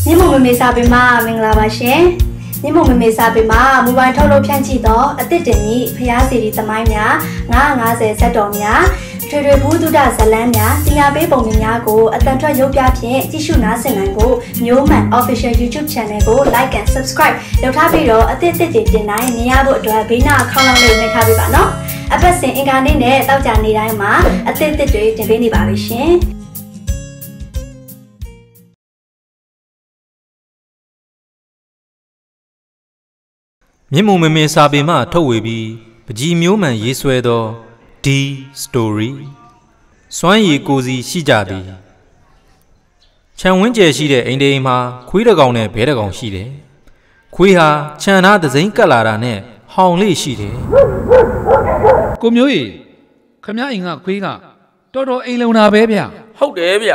你们没啥被骂，明了吧先？你们没啥被骂，木板头路偏起到，对着你，不要谁的怎么样？我在在多呀，吹吹不都打是烂呀？今夜被报名呀个，等着有标片，继续拿上来个。Newman official YouTube channel 個 like and subscribe， 有他俾咗對奶，你也不對俾那靠浪嚟咩他俾吧喏？不先應該你呢到家你來嘛，對就俾你吧俾先。မြင့်မုံမေမေစာပေမှထုတ်ဝေပြီးပကြီးမျိုးမှန်ရေးဆွဲသော D story စွမ်းရည်ကိုစီရှိကြသည်ခြံဝင်းကျယ်ရှိတဲ့အိမ်တိမ်မှာခွေးတစ်ကောင်နဲ့ဘဲတစ်ကောင်ရှိတယ်ခွေးဟာခြံသားသစိမ်းကတ်လာတာနဲ့ဟောင်လေးရှိတယ်ကိုမျိုးကြီးခမအိမ်ကခွေးကတော်တော်အိမ်လုံတာပဲဗျဟုတ်တယ်ဗျ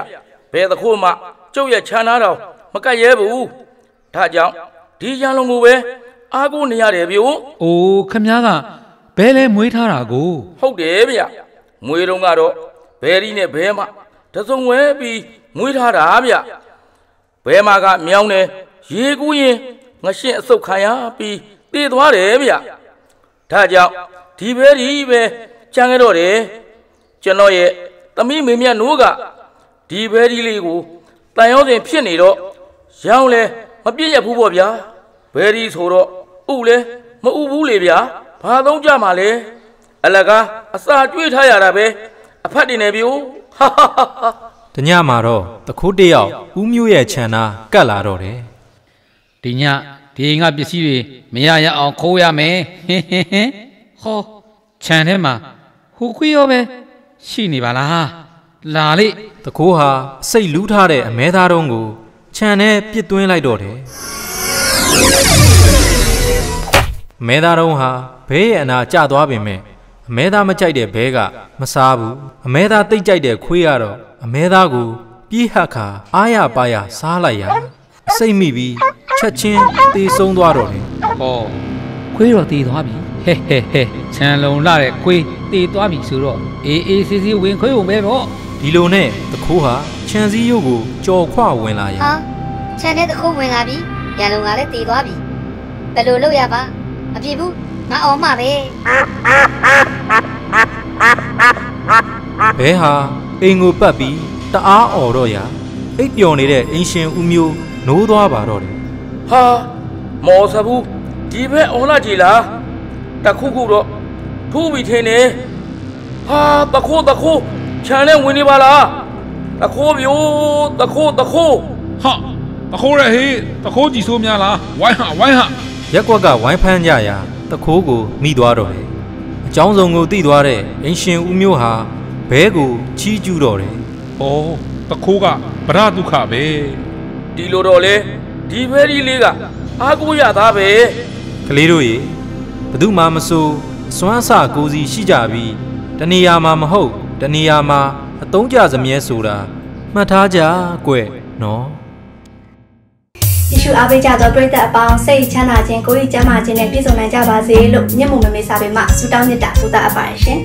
ဘယ်သခိုးမှကျုပ်ရဲ့ခြံသားတော်မကတ်ရဲဘူးဒါကြောင့်ဒီရန်လုံးကိုပဲအားကိုးနေရတယ်ဗျို့။အိုးခမည်းကဘဲလဲမွေးထားတာကိုဟုတ်တယ်ဗျမွေးတော့ကတော့ဘဲရီနဲ့ဘဲမတစုံဝဲပြီးမွေးထားတာဗျဘဲမကမြောင်းတယ်ရေကူးရင်ငရှင်းအဆုတ်ခံရပြီးတည်သွားတယ်ဗျဒါကြောင့်ဒီဘဲရီပဲကြံခဲ့တော့တယ်ကျွန်တော်ရဲ့သမီးမေမြတ်နိုးကဒီဘဲရီလေးကိုတန်ရောစဉ်ဖြစ်နေတော့ရောင်းလဲမပြည့်ရဘူးပေါ့ဗျာဘဲရီဆိုတော့ဥလဲမဥဘူးလေဗျာဘာသုံးကြမှာလဲအလကားအစာကျွေးထားရတာပဲအဖတ်တင်နေပြီဟာတညမှာတော့တခိုးတယောက်ဦးမျိုးရဲ့ခြံသားကတ်လာတော့တယ်ဒီညဒီအိမ်ကပစ္စည်းတွေမရရအောင်ခိုးရမယ်ဟောခြံထဲမှာဟိုခွေးရောပဲရှိနေပါလားလာလေတခိုးဟာစိတ်လူးထားတဲ့အမဲသားတုံးကိုခြံထဲပစ်သွင်းလိုက်တော့တယ်မဲသားတုံးဟာဘဲရဲ့အနာကျသွားပင်မဲ့အမဲသားမကြိုက်တဲ့ဘဲကမစားဘူးအမဲသားတိတ်ကြိုက်တဲ့ခွေးကတော့အမဲသားကိုပြေးဟက်ခါအားရပါရစားလိုက်ရစိတ်မိပြီးချက်ချင်းသေဆုံးသွားတော့တယ်ဟောခွေးတော့သေသွားပြီဟဲခြံလုံးလာတဲ့ခွေးသေသွားပြီဆိုတော့အေးစီစီဝင်ခွေးုံပဲပေါ့ဒီလိုနဲ့တခိုးဟာခြံစည်းရုပ်ကိုကြော်ခွဝင်လာရဟာခြံထဲတခိုးဝင်လာပြီရန်လုံးကလည်းသေသွားပြီဘယ်လိုလုပ်ရပါမပြေဘူးငါအောင်မှပဲဘဲဟာအိမ်ကိုပတ်ပြီးတအားအော်တော့ရအိပ်ပျော်နေတဲ့အင်ရှင်ဦးမျိုးနိုးသွားပါတော့တယ်ဟာမော်စဘူးဒီဘက်အော်လာကြည်လားတခုခုတော့ထူးပြီးထင်းနေဟာတခိုးခြံနဲ့ဝင်နေပါလားတခိုးမျိုးတခိုးဟာတခိုးရဲဟေးတခိုးကြည့်ဆိုးများလားဝိုင်းဟာရက်ကွက်ကဝိုင်းဖမ်းကြရာတခိုးကိုမိသွားတော့တယ်အကြောင်းစုံကိုသိသွားတဲ့အင်ရှင်ဦးမျိုးဟာဘဲကိုချီးကျူးတော့တယ်ဩတခိုးကဗရဒုက္ခပဲဒီလိုတော့လေဒီဘဲဒီလေးကအားကိုးရသားပဲကလေးတို့ရေဘသူမှမစိုးအစွမ်းအစကိုစီရှိကြပြီးတနေရာမှာမဟုတ်တနေရာမှာအသုံးကျစမြဲဆိုတာမှတ်ထားကြကွနော်ယေရှုအားပေးကြသောပရိသတ်အပေါင်းစိတ်ချမ်းသာခြင်းကိုယ်ရည်ကျန်းမာခြင်းနဲ့ပြည့်စုံနိုင်ကြပါစေလို့မြတ်မုံမေမေစာပေမှဆုတောင်းမေတ္တာပို့သအပ်ပါတယ်ရှင်